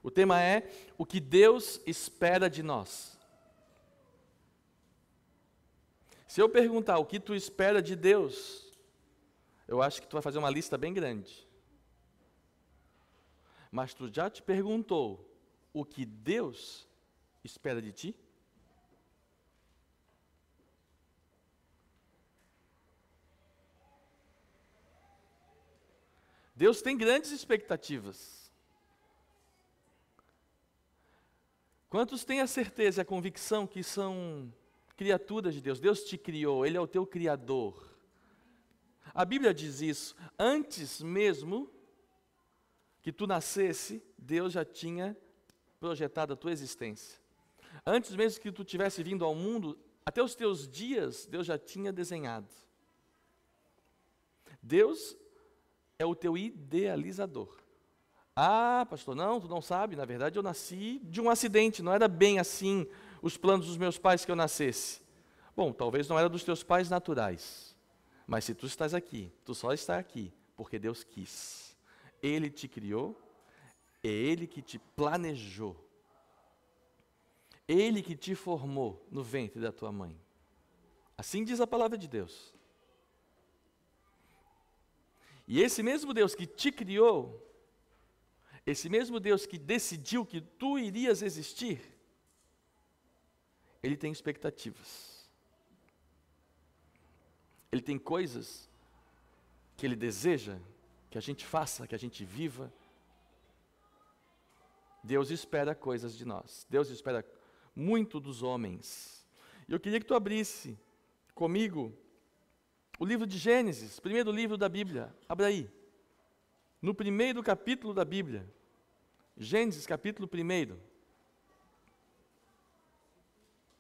O tema é o que Deus espera de nós. Se eu perguntar o que tu espera de Deus, eu acho que tu vai fazer uma lista bem grande. Mas tu já te perguntou o que Deus espera de ti? Deus tem grandes expectativas. Quantos têm a certeza e a convicção que são criaturas de Deus? Deus te criou, Ele é o teu Criador. A Bíblia diz isso. Antes mesmo que tu nascesse, Deus já tinha projetado a tua existência. Antes mesmo que tu tivesse vindo ao mundo, até os teus dias, Deus já tinha desenhado. Deus é o teu idealizador. Ah, pastor, não, tu não sabe, na verdade eu nasci de um acidente, não era bem assim os planos dos meus pais que eu nascesse. Bom, talvez não era dos teus pais naturais, mas se tu estás aqui, tu só está aqui porque Deus quis. Ele te criou, é Ele que te planejou, Ele que te formou no ventre da tua mãe. Assim diz a palavra de Deus. E esse mesmo Deus que te criou, esse mesmo Deus que decidiu que tu irias existir, Ele tem expectativas. Ele tem coisas que Ele deseja que a gente faça, que a gente viva. Deus espera coisas de nós. Deus espera muito dos homens. E eu queria que tu abrisse comigo o livro de Gênesis, primeiro livro da Bíblia. Abra aí. No primeiro capítulo da Bíblia. Gênesis, capítulo 1.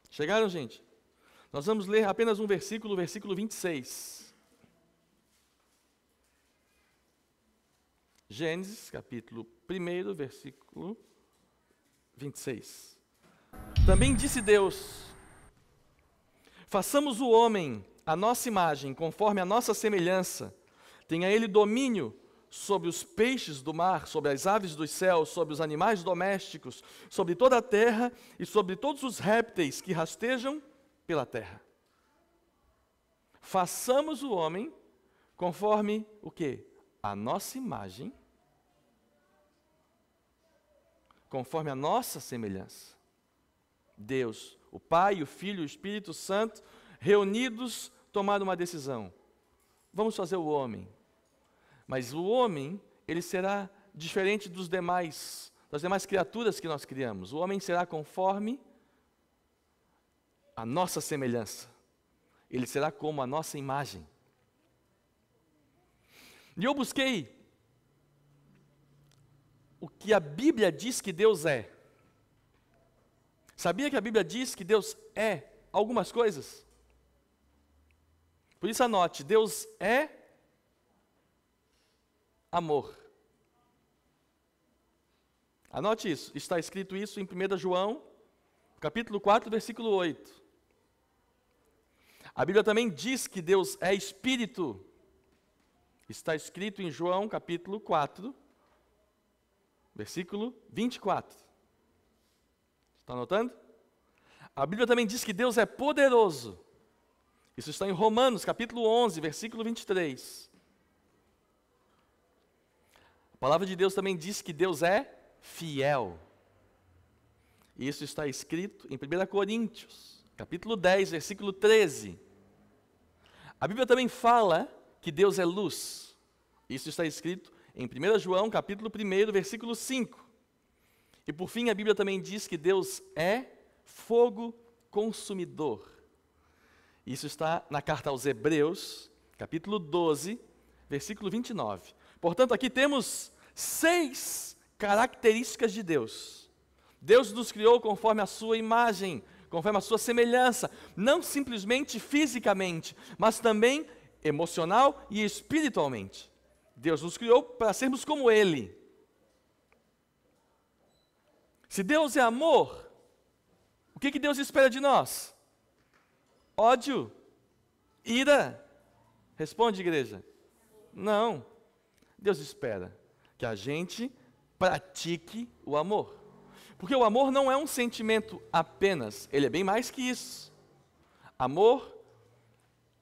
Chegaram, gente? Nós vamos ler apenas um versículo, o versículo 26. Gênesis, capítulo 1, versículo 26. Também disse Deus: façamos o homem a nossa imagem, conforme a nossa semelhança. Tenha ele domínio sobre os peixes do mar, sobre as aves dos céus, sobre os animais domésticos, sobre toda a terra e sobre todos os répteis que rastejam pela terra. Façamos o homem conforme o quê? A nossa imagem, conforme a nossa semelhança. Deus, o Pai, o Filho e o Espírito Santo, reunidos, tomaram uma decisão. Vamos fazer o homem. Mas o homem, ele será diferente das demais criaturas que nós criamos. O homem será conforme a nossa semelhança. Ele será como a nossa imagem. E eu busquei o que a Bíblia diz que Deus é. Sabia que a Bíblia diz que Deus é algumas coisas? Por isso anote, Deus é amor. Anote isso, está escrito isso em 1 João, capítulo 4, versículo 8. A Bíblia também diz que Deus é Espírito. Está escrito em João, capítulo 4, versículo 24. Está anotando? A Bíblia também diz que Deus é poderoso. Isso está em Romanos, capítulo 11, versículo 23. A palavra de Deus também diz que Deus é fiel. Isso está escrito em 1 Coríntios, capítulo 10, versículo 13. A Bíblia também fala que Deus é luz. Isso está escrito em 1 João, capítulo 1, versículo 5. E por fim, a Bíblia também diz que Deus é fogo consumidor. Isso está na carta aos Hebreus, capítulo 12, versículo 29. Portanto, aqui temos 6 características de Deus. Deus nos criou conforme a sua imagem, conforme a sua semelhança, não simplesmente fisicamente, mas também emocional e espiritualmente. Deus nos criou para sermos como Ele. Se Deus é amor, o que Deus espera de nós? Ódio? Ira? Responde, igreja. Não. Deus espera que a gente pratique o amor. Porque o amor não é um sentimento apenas, ele é bem mais que isso. Amor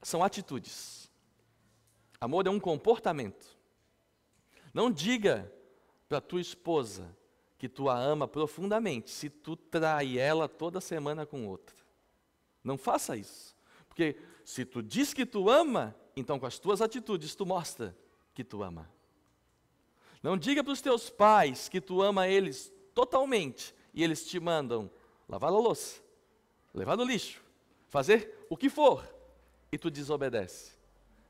são atitudes. Amor é um comportamento. Não diga para tua esposa que tu a ama profundamente se tu trai ela toda semana com outra. Não faça isso. Porque se tu diz que tu ama, então com as tuas atitudes tu mostra que tu ama. Não diga para os teus pais que tu ama eles totalmente e eles te mandam lavar a louça, levar no lixo, fazer o que for e tu desobedece.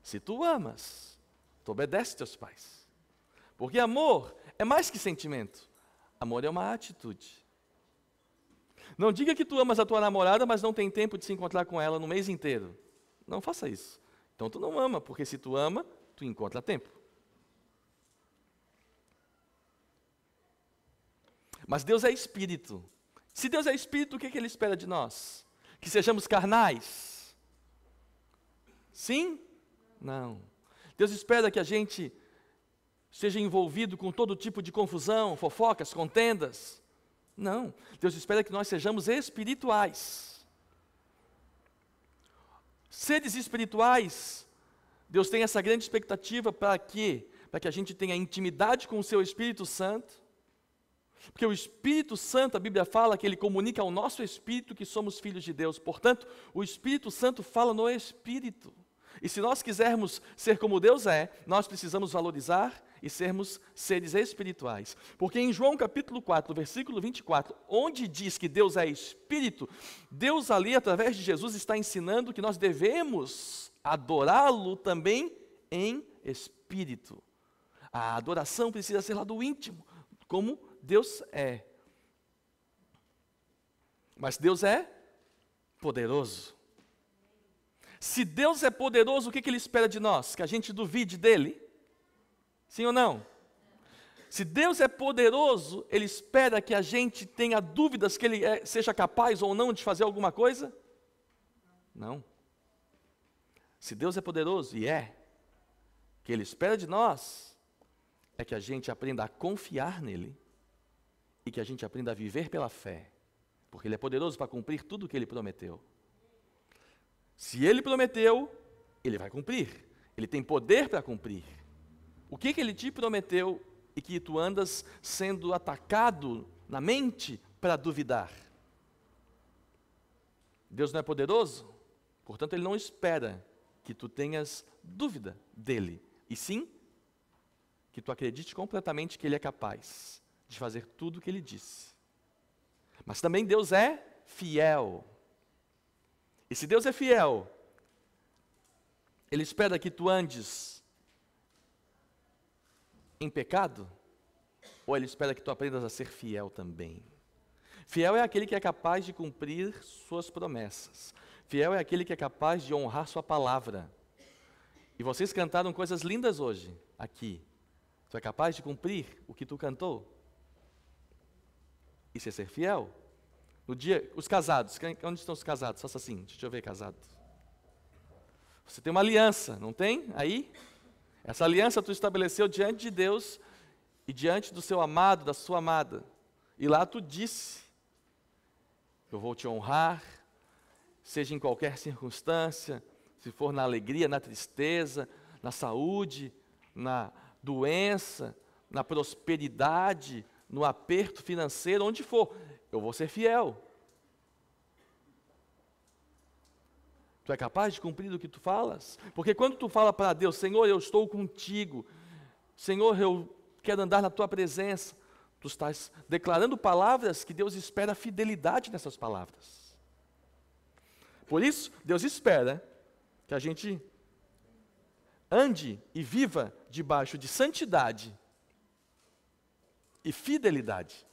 Se tu amas, tu obedece teus pais. Porque amor é mais que sentimento. Amor é uma atitude. Não diga que tu amas a tua namorada, mas não tem tempo de se encontrar com ela no mês inteiro. Não faça isso. Então tu não ama, porque se tu ama, tu encontra tempo. Mas Deus é espírito. Se Deus é espírito, o que Ele espera de nós? Que sejamos carnais? Sim? Não. Deus espera que a gente seja envolvido com todo tipo de confusão, fofocas, contendas. Não. Deus espera que nós sejamos espirituais. Seres espirituais, Deus tem essa grande expectativa para quê? Para que a gente tenha intimidade com o seu Espírito Santo. Porque o Espírito Santo, a Bíblia fala que ele comunica ao nosso espírito que somos filhos de Deus. Portanto, o Espírito Santo fala no Espírito. E se nós quisermos ser como Deus é, nós precisamos valorizar e sermos seres espirituais. Porque em João capítulo 4, versículo 24, onde diz que Deus é Espírito, Deus ali, através de Jesus, está ensinando que nós devemos adorá-lo também em Espírito. A adoração precisa ser lá do íntimo, como Deus é. Mas Deus é poderoso. Se Deus é poderoso, o que Ele espera de nós? Que a gente duvide dEle? Sim ou não? Se Deus é poderoso, Ele espera que a gente tenha dúvidas que Ele seja capaz ou não de fazer alguma coisa? Não. Se Deus é poderoso, e é, o que Ele espera de nós é que a gente aprenda a confiar nele e que a gente aprenda a viver pela fé, porque Ele é poderoso para cumprir tudo o que Ele prometeu. Se Ele prometeu, Ele vai cumprir. Ele tem poder para cumprir. O que Ele te prometeu e que tu andas sendo atacado na mente para duvidar? Deus não é poderoso? Portanto, Ele não espera que tu tenhas dúvida dEle, e sim que tu acredite completamente que Ele é capaz de fazer tudo o que Ele disse. Mas também Deus é fiel. E se Deus é fiel, Ele espera que tu andes em pecado, ou Ele espera que tu aprendas a ser fiel também? Fiel é aquele que é capaz de cumprir suas promessas. Fiel é aquele que é capaz de honrar sua palavra. E vocês cantaram coisas lindas hoje, aqui. Tu é capaz de cumprir o que tu cantou? Isso é ser fiel? No dia, os casados, onde estão os casados? Faça assim, deixa eu ver casado. Você tem uma aliança, não tem? Aí? Essa aliança tu estabeleceu diante de Deus e diante do seu amado, da sua amada. E lá tu disse, eu vou te honrar, seja em qualquer circunstância, se for na alegria, na tristeza, na saúde, na doença, na prosperidade, no aperto financeiro, onde for, eu vou ser fiel. Tu é capaz de cumprir o que tu falas? Porque quando tu fala para Deus, Senhor, eu estou contigo, Senhor, eu quero andar na tua presença, tu estás declarando palavras que Deus espera fidelidade nessas palavras. Por isso, Deus espera que a gente ande e viva debaixo de santidade e fidelidade.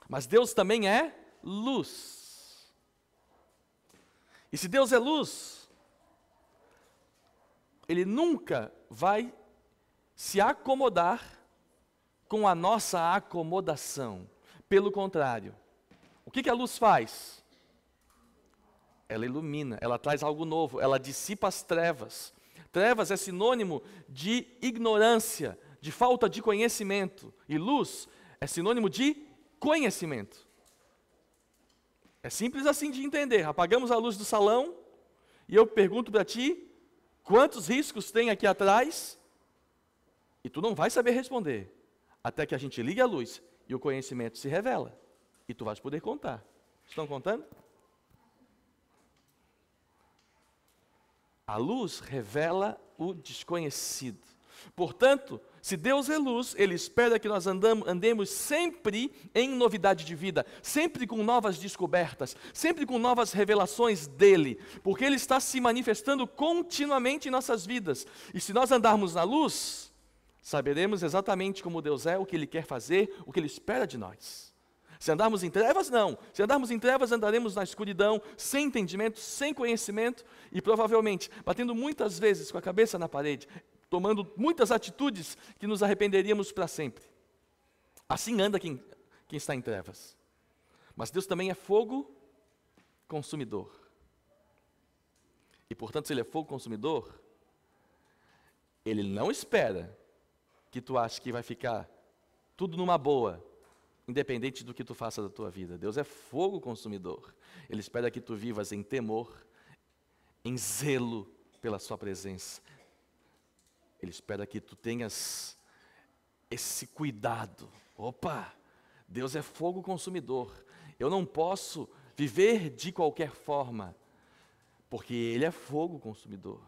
Mas Deus também é luz. E se Deus é luz, Ele nunca vai se acomodar com a nossa acomodação. Pelo contrário, o que a luz faz? Ela ilumina, ela traz algo novo, ela dissipa as trevas. Trevas é sinônimo de ignorância, de falta de conhecimento. E luz é sinônimo de conhecimento. É simples assim de entender. Apagamos a luz do salão e eu pergunto para ti, quantos riscos tem aqui atrás? E tu não vai saber responder, até que a gente ligue a luz e o conhecimento se revela. E tu vais poder contar. Estão contando? A luz revela o desconhecido. Portanto, se Deus é luz, Ele espera que nós andemos sempre em novidade de vida, sempre com novas descobertas, sempre com novas revelações dEle, porque Ele está se manifestando continuamente em nossas vidas. E se nós andarmos na luz, saberemos exatamente como Deus é, o que Ele quer fazer, o que Ele espera de nós. Se andarmos em trevas, não. Se andarmos em trevas, andaremos na escuridão, sem entendimento, sem conhecimento e provavelmente batendo muitas vezes com a cabeça na parede, tomando muitas atitudes que nos arrependeríamos para sempre. Assim anda quem está em trevas. Mas Deus também é fogo consumidor. E portanto, se Ele é fogo consumidor, Ele não espera que tu aches que vai ficar tudo numa boa, independente do que tu faça da tua vida. Deus é fogo consumidor. Ele espera que tu vivas em temor, em zelo pela sua presença. Ele espera que tu tenhas esse cuidado. Opa, Deus é fogo consumidor. Eu não posso viver de qualquer forma, porque Ele é fogo consumidor.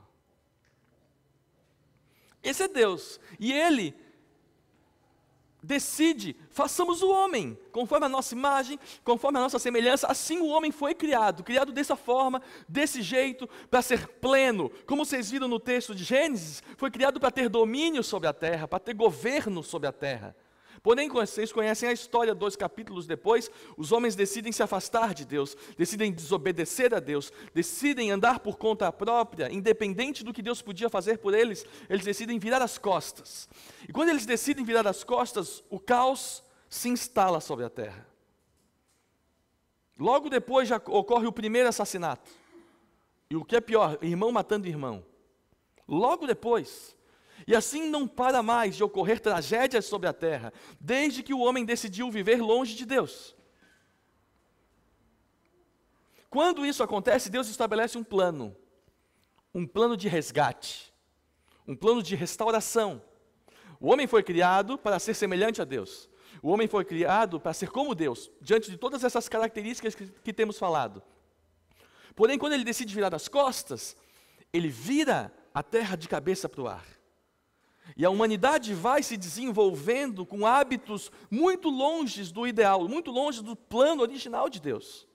Esse é Deus, e Ele decide, façamos o homem, conforme a nossa imagem, conforme a nossa semelhança. Assim o homem foi criado dessa forma, desse jeito, para ser pleno. Como vocês viram no texto de Gênesis, foi criado para ter domínio sobre a terra, para ter governo sobre a terra. Porém, vocês conhecem a história, 2 capítulos depois, os homens decidem se afastar de Deus, decidem desobedecer a Deus, decidem andar por conta própria, independente do que Deus podia fazer por eles, eles decidem virar as costas. E quando eles decidem virar as costas, o caos se instala sobre a terra. Logo depois já ocorre o primeiro assassinato. E o que é pior, irmão matando irmão. Logo depois. E assim não para mais de ocorrer tragédias sobre a terra, desde que o homem decidiu viver longe de Deus. Quando isso acontece, Deus estabelece um plano de resgate, um plano de restauração. O homem foi criado para ser semelhante a Deus. O homem foi criado para ser como Deus, diante de todas essas características que temos falado. Porém, quando ele decide virar as costas, ele vira a terra de cabeça para o ar. E a humanidade vai se desenvolvendo com hábitos muito longe do ideal, muito longe do plano original de Deus.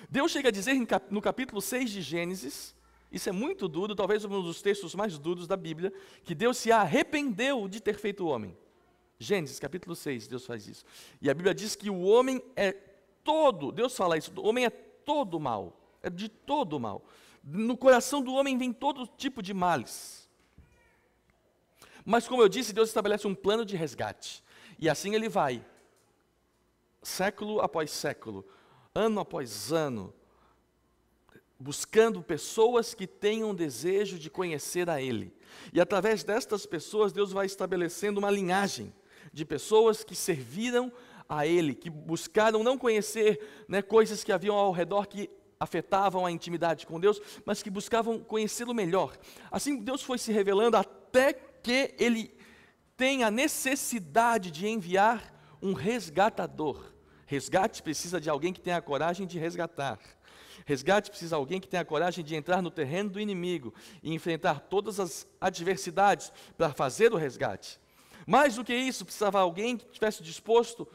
Deus chega a dizer no capítulo 6 de Gênesis, isso é muito duro, talvez um dos textos mais duros da Bíblia, que Deus se arrependeu de ter feito o homem. Gênesis capítulo 6, Deus faz isso. E a Bíblia diz que o homem é todo, Deus fala isso, o homem é todo mal, é de todo mal. No coração do homem vem todo tipo de males. Mas como eu disse, Deus estabelece um plano de resgate. E assim Ele vai, século após século, ano após ano, buscando pessoas que tenham desejo de conhecer a Ele. E através destas pessoas, Deus vai estabelecendo uma linhagem de pessoas que serviram a Ele, que buscaram não conhecer coisas que haviam ao redor que afetavam a intimidade com Deus, mas que buscavam conhecê-lo melhor. Assim Deus foi se revelando até que Ele tem a necessidade de enviar um resgatador. Resgate precisa de alguém que tenha a coragem de resgatar. Resgate precisa de alguém que tenha a coragem de entrar no terreno do inimigo e enfrentar todas as adversidades para fazer o resgate. Mais do que isso, precisava alguém que estivesse disposto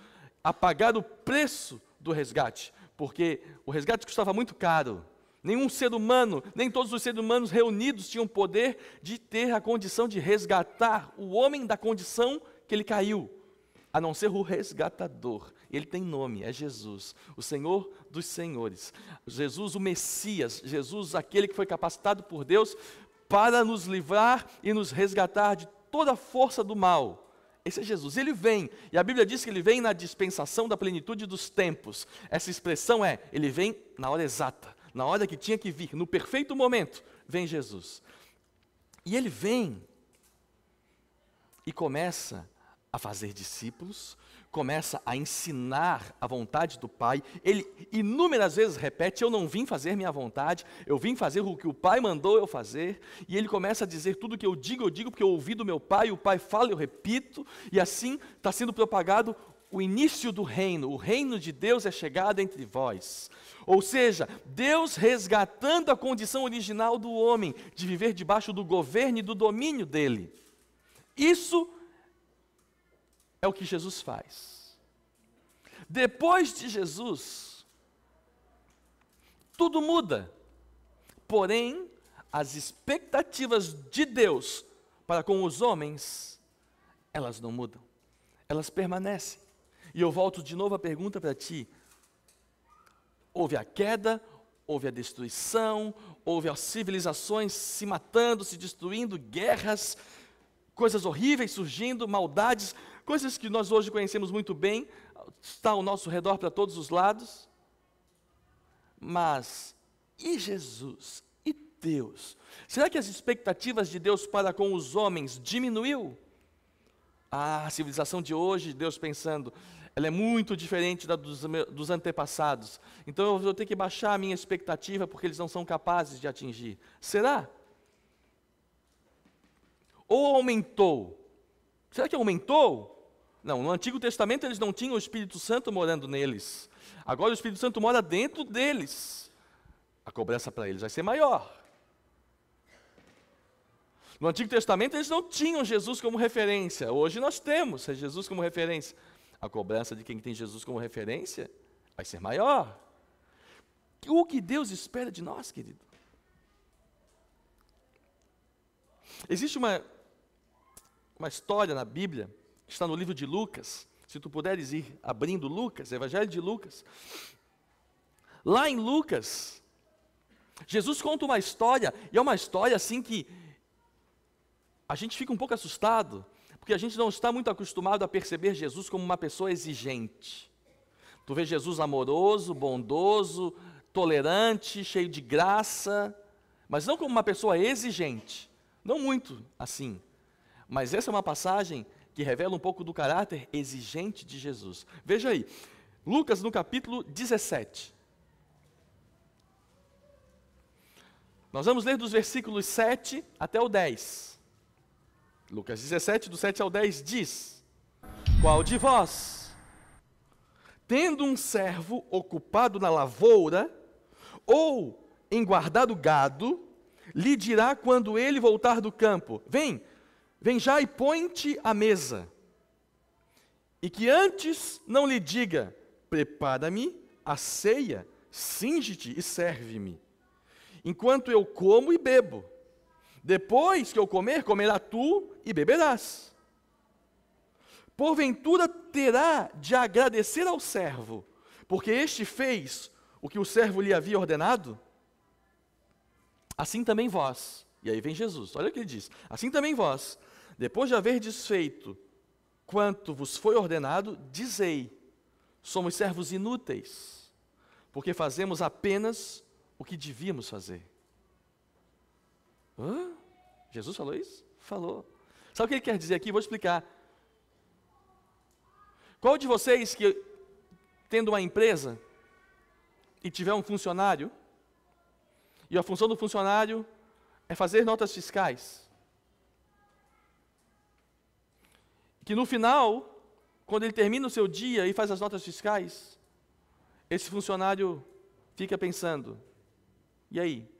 a pagar o preço do resgate, porque o resgate custava muito caro. Nenhum ser humano, nem todos os seres humanos reunidos tinham poder de ter a condição de resgatar o homem da condição que ele caiu, a não ser o resgatador. Ele tem nome, é Jesus, o Senhor dos senhores. Jesus, o Messias, Jesus, aquele que foi capacitado por Deus para nos livrar e nos resgatar de toda a força do mal. Esse é Jesus, Ele vem, e a Bíblia diz que Ele vem na dispensação da plenitude dos tempos. Essa expressão é, Ele vem na hora exata. Na hora que tinha que vir, no perfeito momento, vem Jesus. E Ele vem e começa a fazer discípulos, começa a ensinar a vontade do Pai. Ele inúmeras vezes repete: eu não vim fazer minha vontade, eu vim fazer o que o Pai mandou eu fazer. E ele começa a dizer: tudo que eu digo porque eu ouvi do meu Pai, o Pai fala, eu repito. E assim está sendo propagado o início do reino. O reino de Deus é chegado entre vós. Ou seja, Deus resgatando a condição original do homem, de viver debaixo do governo e do domínio dele. Isso é o que Jesus faz. Depois de Jesus, tudo muda. Porém, as expectativas de Deus para com os homens, elas não mudam. Elas permanecem. E eu volto de novo a pergunta para ti. Houve a queda, houve a destruição, houve as civilizações se matando, se destruindo, guerras, coisas horríveis surgindo, maldades, coisas que nós hoje conhecemos muito bem, está ao nosso redor para todos os lados. Mas, e Jesus? E Deus? Será que as expectativas de Deus para com os homens diminuiu? A civilização de hoje, Deus pensando, ela é muito diferente da dos antepassados. Então eu vou ter que baixar a minha expectativa porque eles não são capazes de atingir. Será? Ou aumentou? Será que aumentou? Não, no Antigo Testamento eles não tinham o Espírito Santo morando neles. Agora o Espírito Santo mora dentro deles. A cobrança para eles vai ser maior. No Antigo Testamento eles não tinham Jesus como referência. Hoje nós temos Jesus como referência. A cobrança de quem tem Jesus como referência vai ser maior. O que Deus espera de nós, querido? Existe uma história na Bíblia, que está no livro de Lucas. Se tu puderes ir abrindo Lucas, Evangelho de Lucas. Lá em Lucas, Jesus conta uma história, e é uma história assim que a gente fica um pouco assustado, porque a gente não está muito acostumado a perceber Jesus como uma pessoa exigente. Tu vê Jesus amoroso, bondoso, tolerante, cheio de graça, mas não como uma pessoa exigente. Não muito assim. Mas essa é uma passagem que revela um pouco do caráter exigente de Jesus. Veja aí, Lucas no capítulo 17. Nós vamos ler dos versículos 7 até o 10. Lucas 17, do 7 ao 10 diz: qual de vós, tendo um servo ocupado na lavoura, ou em guardar o gado, lhe dirá quando ele voltar do campo: vem já e põe-te à mesa. E que antes não lhe diga: prepara-me a ceia, cinge-te e serve-me, enquanto eu como e bebo. Depois que eu comer, comerá tu e beberás. Porventura terá de agradecer ao servo, porque este fez o que o servo lhe havia ordenado? Assim também vós, e aí vem Jesus, olha o que ele diz: assim também vós, depois de haver desfeito quanto vos foi ordenado, dizei: somos servos inúteis, porque fazemos apenas o que devíamos fazer. Hã? Jesus falou isso? Falou. Sabe o que ele quer dizer aqui? Vou explicar. Qual de vocês que, tendo uma empresa e tiver um funcionário, e a função do funcionário é fazer notas fiscais, que no final, quando ele termina o seu dia e faz as notas fiscais, esse funcionário fica pensando: e aí?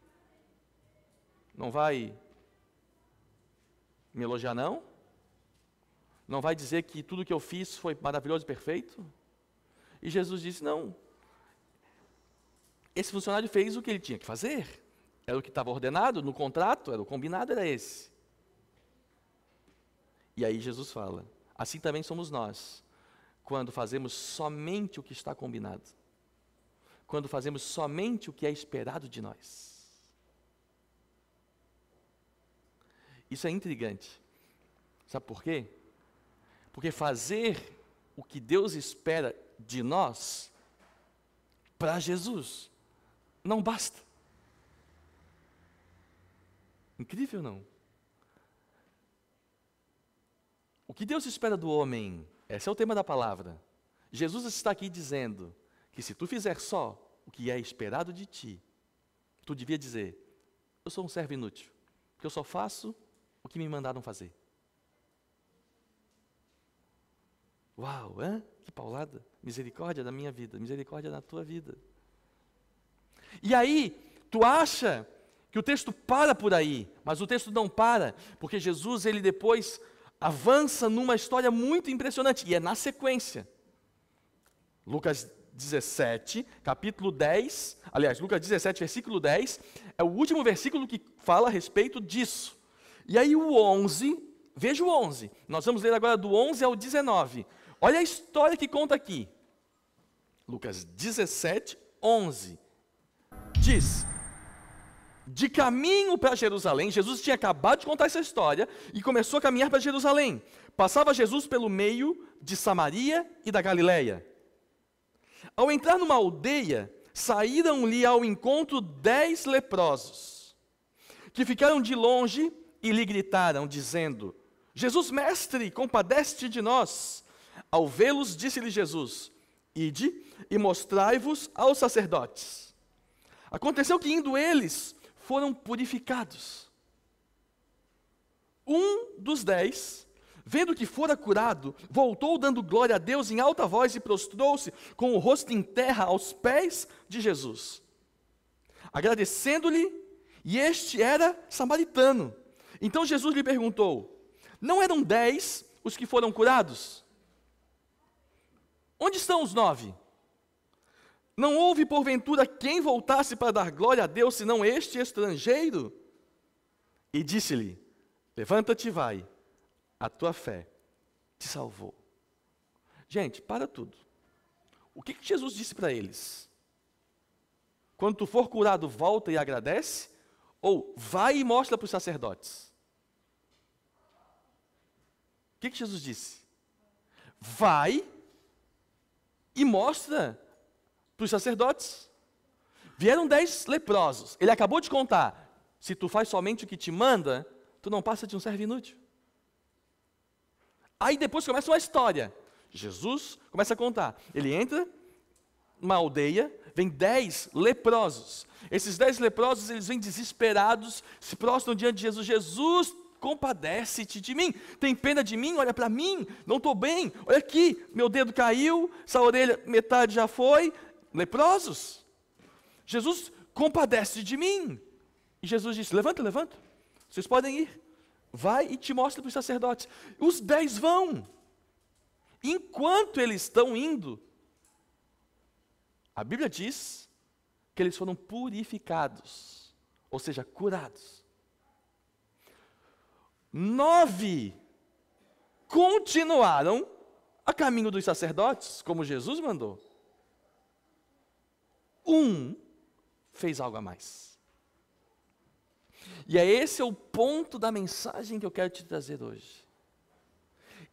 Não vai me elogiar, não? Não vai dizer que tudo que eu fiz foi maravilhoso e perfeito? E Jesus disse: não. Esse funcionário fez o que ele tinha que fazer. Era o que estava ordenado no contrato, era o combinado, era esse. E aí Jesus fala: assim também somos nós, quando fazemos somente o que está combinado. Quando fazemos somente o que é esperado de nós. Isso é intrigante. Sabe por quê? Porque fazer o que Deus espera de nós, para Jesus, não basta. Incrível, não? O que Deus espera do homem Esse é o tema da palavra. Jesus está aqui dizendo que se tu fizer só o que é esperado de ti, tu devia dizer, eu sou um servo inútil, porque eu só faço o que me mandaram fazer. Uau, hein? Que paulada. Misericórdia da minha vida, misericórdia da tua vida. E aí, tu acha que o texto para por aí, mas o texto não para, porque Jesus, ele depois avança numa história muito impressionante, e é na sequência. Lucas 17, capítulo 10, aliás, Lucas 17, versículo 10, é o último versículo que fala a respeito disso. E aí o 11, veja o 11, nós vamos ler agora do 11 ao 19. Olha a história que conta aqui. Lucas 17, 11. Diz, de caminho para Jerusalém, Jesus tinha acabado de contar essa história e começou a caminhar para Jerusalém. Passava Jesus pelo meio de Samaria e da Galileia. Ao entrar numa aldeia, saíram-lhe ao encontro 10 leprosos, que ficaram de longe e lhe gritaram, dizendo, Jesus, mestre, compadece-te de nós. Ao vê-los, disse-lhe Jesus, ide e mostrai-vos aos sacerdotes. Aconteceu que, indo eles, foram purificados. Um dos 10, vendo que fora curado, voltou dando glória a Deus em alta voz e prostrou-se com o rosto em terra aos pés de Jesus, agradecendo-lhe, e este era samaritano. Então Jesus lhe perguntou, não eram 10 os que foram curados? Onde estão os 9? Não houve porventura quem voltasse para dar glória a Deus, senão este estrangeiro? E disse-lhe, levanta-te e vai, a tua fé te salvou. Gente, para tudo. O que Jesus disse para eles? Quando tu for curado, volta e agradece? Ou vai e mostra para os sacerdotes? O que Jesus disse? Vai e mostra para os sacerdotes. Vieram 10 leprosos. Ele acabou de contar. Se tu faz somente o que te manda, tu não passa de um servo inútil. Aí depois começa uma história. Jesus começa a contar. Ele entra numa aldeia, vem 10 leprosos. Esses 10 leprosos, eles vêm desesperados, se prostram diante de Jesus. Jesus, compadece-te de mim. Tem pena de mim? Olha para mim. Não estou bem. Olha aqui, meu dedo caiu, essa orelha, metade já foi. Leprosos. Jesus, compadece de mim. E Jesus disse, levanta, levanta. Vocês podem ir. Vai e te mostra para os sacerdotes. Os 10 vão. Enquanto eles estão indo, a Bíblia diz que eles foram purificados, ou seja, curados. 9 continuaram a caminho dos sacerdotes, como Jesus mandou. 1 fez algo a mais. E esse é o ponto da mensagem que eu quero te trazer hoje.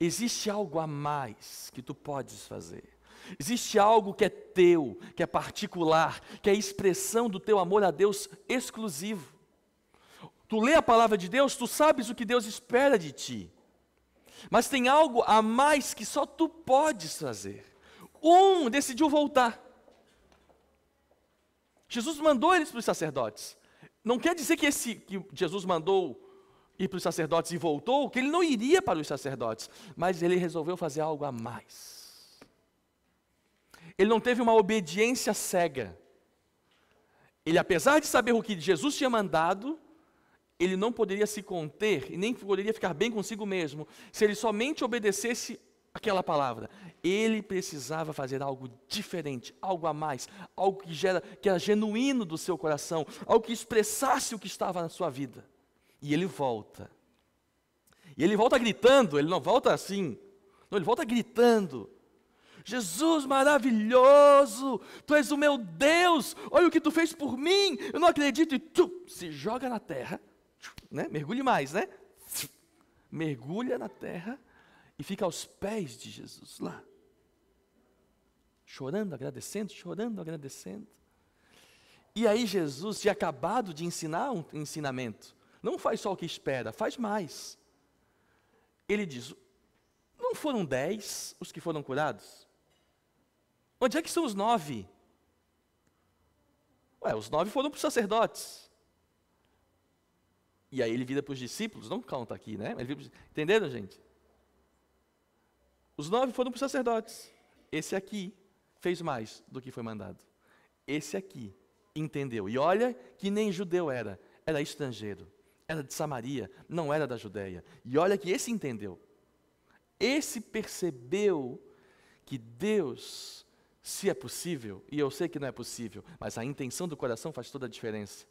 Existe algo a mais que tu podes fazer. Existe algo que é teu, que é particular, que é a expressão do teu amor a Deus exclusivo. Tu lê a palavra de Deus, tu sabes o que Deus espera de ti. Mas tem algo a mais que só tu podes fazer. 1 decidiu voltar. Jesus mandou eles para os sacerdotes. Não quer dizer que Jesus mandou ir para os sacerdotes e voltou, que ele não iria para os sacerdotes, mas ele resolveu fazer algo a mais. Ele não teve uma obediência cega. Ele, apesar de saber o que Jesus tinha mandado, ele não poderia se conter e nem poderia ficar bem consigo mesmo se ele somente obedecesse aquela palavra. Ele precisava fazer algo diferente, algo a mais, algo que era genuíno do seu coração, algo que expressasse o que estava na sua vida. E ele volta. E ele volta gritando, ele não volta assim. Não, ele volta gritando. Jesus maravilhoso, tu és o meu Deus, olha o que tu fez por mim, eu não acredito. E tu se joga na terra, né? Mergulhe mais, né? Mergulha na terra e fica aos pés de Jesus lá. Chorando, agradecendo, chorando, agradecendo. E aí Jesus tinha acabado de ensinar um ensinamento. Não faz só o que espera, faz mais. Ele diz, não foram 10 os que foram curados? Onde é que estão os 9? Ué, os 9 foram para os sacerdotes. E aí ele vira para os discípulos, não conta aqui, né? Entenderam, gente? Os 9 foram para os sacerdotes. Esse aqui fez mais do que foi mandado. Esse aqui entendeu. E olha que nem judeu era estrangeiro. Era de Samaria, não era da Judeia. E olha que esse entendeu. Esse percebeu que Deus, se é possível, e eu sei que não é possível, mas a intenção do coração faz toda a diferença.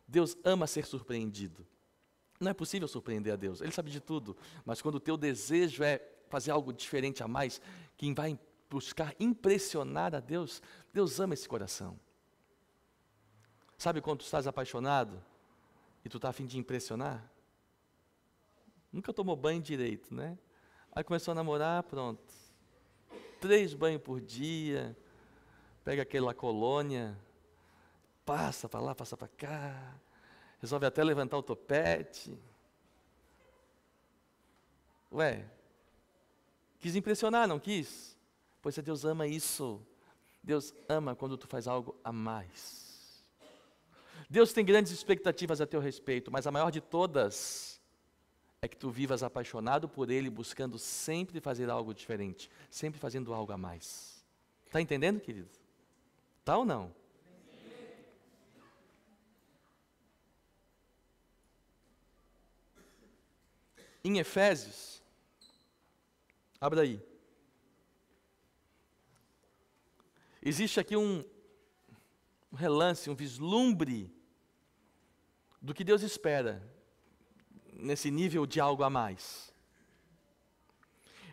Deus ama ser surpreendido. Não é possível surpreender a Deus, Ele sabe de tudo. Mas quando o teu desejo é fazer algo diferente a mais, quem vai buscar impressionar a Deus, Deus ama esse coração. Sabe quando tu estás apaixonado e tu está a fim de impressionar? Nunca tomou banho direito, né? Aí começou a namorar, pronto. 3 banhos por dia, pega aquela colônia, passa para lá, passa para cá, resolve até levantar o topete. Ué, quis impressionar, não quis? Pois é, Deus ama isso. Deus ama quando tu faz algo a mais. Deus tem grandes expectativas a teu respeito, mas a maior de todas é que tu vivas apaixonado por Ele, buscando sempre fazer algo diferente, sempre fazendo algo a mais. Está entendendo, querido? Está ou não? Em Efésios, abra aí. Existe aqui um relance, um vislumbre do que Deus espera nesse nível de algo a mais.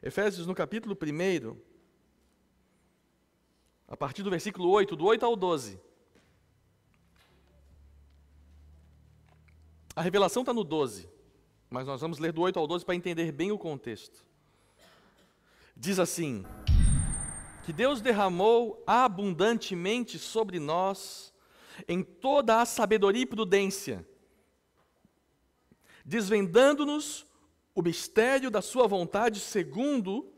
Efésios no capítulo 1, a partir do versículo 8, do 8 ao 12. A revelação está no 12, mas nós vamos ler do 8 ao 12 para entender bem o contexto. Diz assim: que Deus derramou abundantemente sobre nós em toda a sabedoria e prudência, desvendando-nos o mistério da sua vontade segundo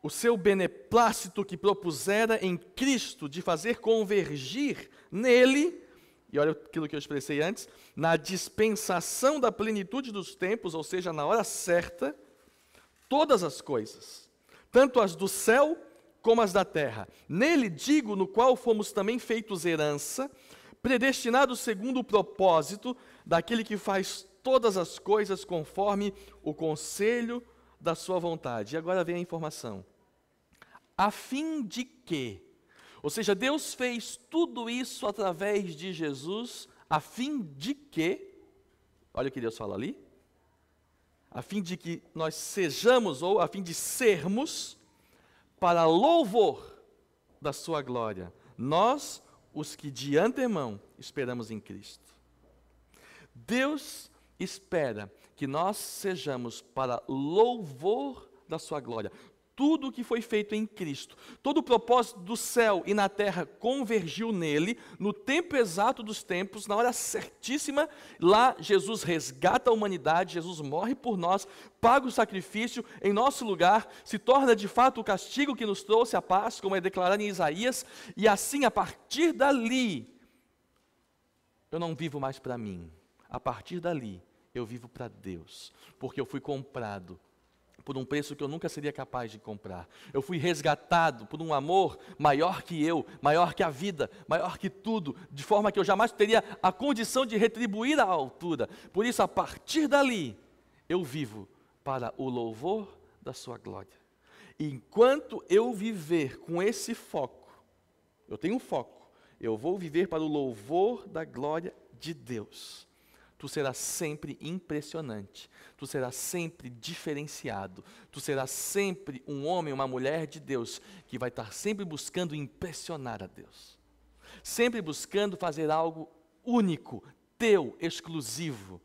o seu beneplácito que propusera em Cristo de fazer convergir nele, e olha aquilo que eu expressei antes, na dispensação da plenitude dos tempos, ou seja, na hora certa, todas as coisas, tanto as do céu como as da terra. Nele, digo, no qual fomos também feitos herança, predestinados segundo o propósito daquele que faz todas as coisas conforme o conselho da sua vontade. E agora vem a informação. A fim de que, ou seja, Deus fez tudo isso através de Jesus, a fim de que, olha o que Deus fala ali, a fim de que nós sejamos, ou a fim de sermos, para louvor da sua glória, nós, os que de antemão esperamos em Cristo. Deus espera que nós sejamos para louvor da sua glória. Tudo o que foi feito em Cristo, todo o propósito do céu e na terra convergiu nele, no tempo exato dos tempos, na hora certíssima. Lá Jesus resgata a humanidade, Jesus morre por nós, paga o sacrifício em nosso lugar, se torna de fato o castigo que nos trouxe a paz, como é declarado em Isaías, e assim, a partir dali, eu não vivo mais para mim, a partir dali, eu vivo para Deus, porque eu fui comprado por um preço que eu nunca seria capaz de comprar. Eu fui resgatado por um amor maior que eu, maior que a vida, maior que tudo, de forma que eu jamais teria a condição de retribuir à altura. Por isso, a partir dali, eu vivo para o louvor da sua glória. E enquanto eu viver com esse foco, eu tenho um foco, eu vou viver para o louvor da glória de Deus. Tu serás sempre impressionante, tu serás sempre diferenciado, tu serás sempre um homem, uma mulher de Deus, que vai estar sempre buscando impressionar a Deus, sempre buscando fazer algo único, teu, exclusivo,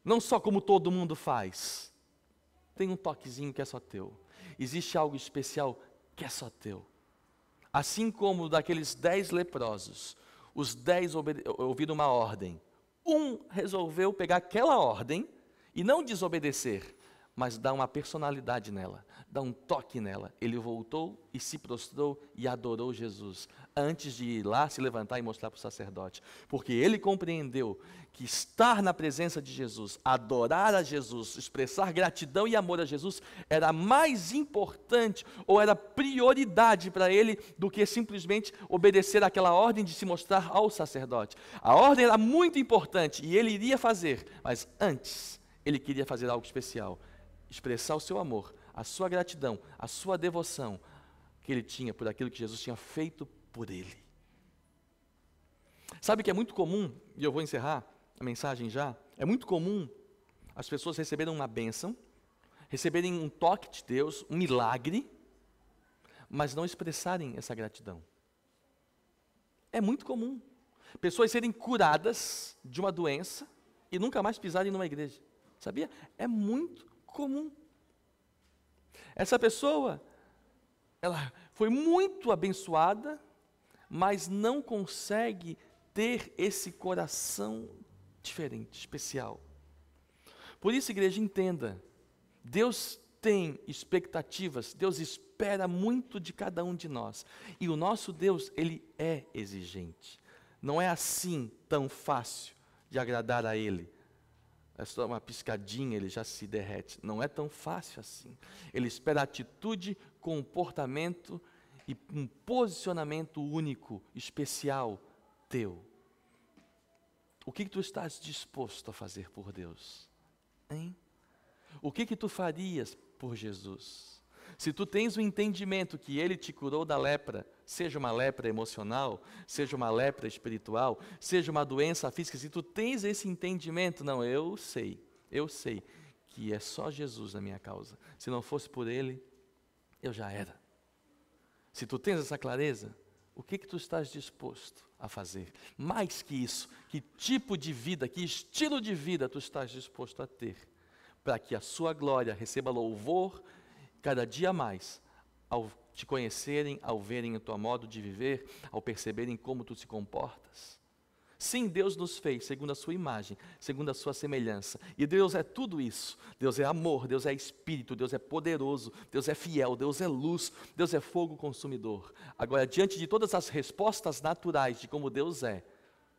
não só como todo mundo faz, tem um toquezinho que é só teu, existe algo especial que é só teu, assim como daqueles 10 leprosos, os 10 ouviram uma ordem, um resolveu pegar aquela ordem e não desobedecer, mas dá uma personalidade nela, dá um toque nela. Ele voltou e se prostrou e adorou Jesus, antes de ir lá se levantar e mostrar para o sacerdote. Porque ele compreendeu que estar na presença de Jesus, adorar a Jesus, expressar gratidão e amor a Jesus, era mais importante, ou era prioridade para ele, do que simplesmente obedecer àquela ordem de se mostrar ao sacerdote. A ordem era muito importante e ele iria fazer, mas antes ele queria fazer algo especial. Expressar o seu amor, a sua gratidão, a sua devoção que ele tinha por aquilo que Jesus tinha feito por ele. Sabe que é muito comum, e eu vou encerrar a mensagem já, é muito comum as pessoas receberem uma bênção, receberem um toque de Deus, um milagre, mas não expressarem essa gratidão. É muito comum. Pessoas serem curadas de uma doença e nunca mais pisarem numa igreja. Sabia? É muito comum. Essa pessoa, ela foi muito abençoada, mas não consegue ter esse coração diferente, especial. Por isso, igreja, entenda, Deus tem expectativas, Deus espera muito de cada um de nós. E o nosso Deus, Ele é exigente. Não é assim tão fácil de agradar a Ele. É só uma piscadinha, Ele já se derrete. Não é tão fácil assim. Ele espera atitude, comportamento e um posicionamento único, especial, teu. O que tu estás disposto a fazer por Deus? Hein? O que tu farias por Jesus? Se tu tens o entendimento que Ele te curou da lepra, seja uma lepra emocional, seja uma lepra espiritual, seja uma doença física, se tu tens esse entendimento, não, eu sei que é só Jesus na minha causa. Se não fosse por Ele, eu já era. Se tu tens essa clareza, o que tu estás disposto a fazer? Mais que isso, que tipo de vida, que estilo de vida tu estás disposto a ter, para que a sua glória receba louvor cada dia mais, ao te conhecerem, ao verem o teu modo de viver, ao perceberem como tu te comportas. Sim, Deus nos fez segundo a sua imagem, segundo a sua semelhança. E Deus é tudo isso. Deus é amor, Deus é espírito, Deus é poderoso, Deus é fiel, Deus é luz, Deus é fogo consumidor. Agora, diante de todas as respostas naturais de como Deus é,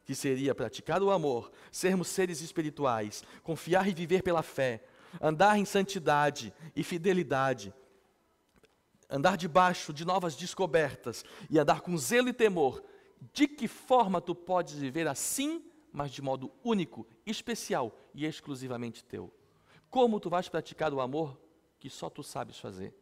que seria praticar o amor, sermos seres espirituais, confiar e viver pela fé, andar em santidade e fidelidade, andar debaixo de novas descobertas e andar com zelo e temor, de que forma tu podes viver assim, mas de modo único, especial e exclusivamente teu? Como tu vais praticar o amor que só tu sabes fazer?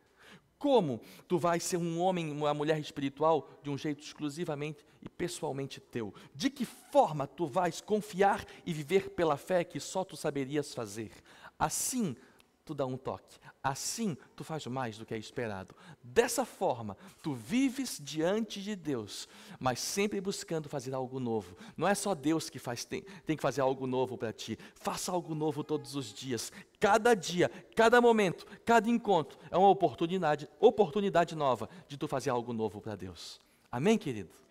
Como tu vais ser um homem, uma mulher espiritual de um jeito exclusivamente e pessoalmente teu? De que forma tu vais confiar e viver pela fé que só tu saberias fazer? Assim, tu dá um toque. Assim, tu faz mais do que é esperado. Dessa forma, tu vives diante de Deus, mas sempre buscando fazer algo novo. Não é só Deus que tem que fazer algo novo para ti. Faça algo novo todos os dias. Cada dia, cada momento, cada encontro é uma oportunidade nova de tu fazer algo novo para Deus. Amém, querido?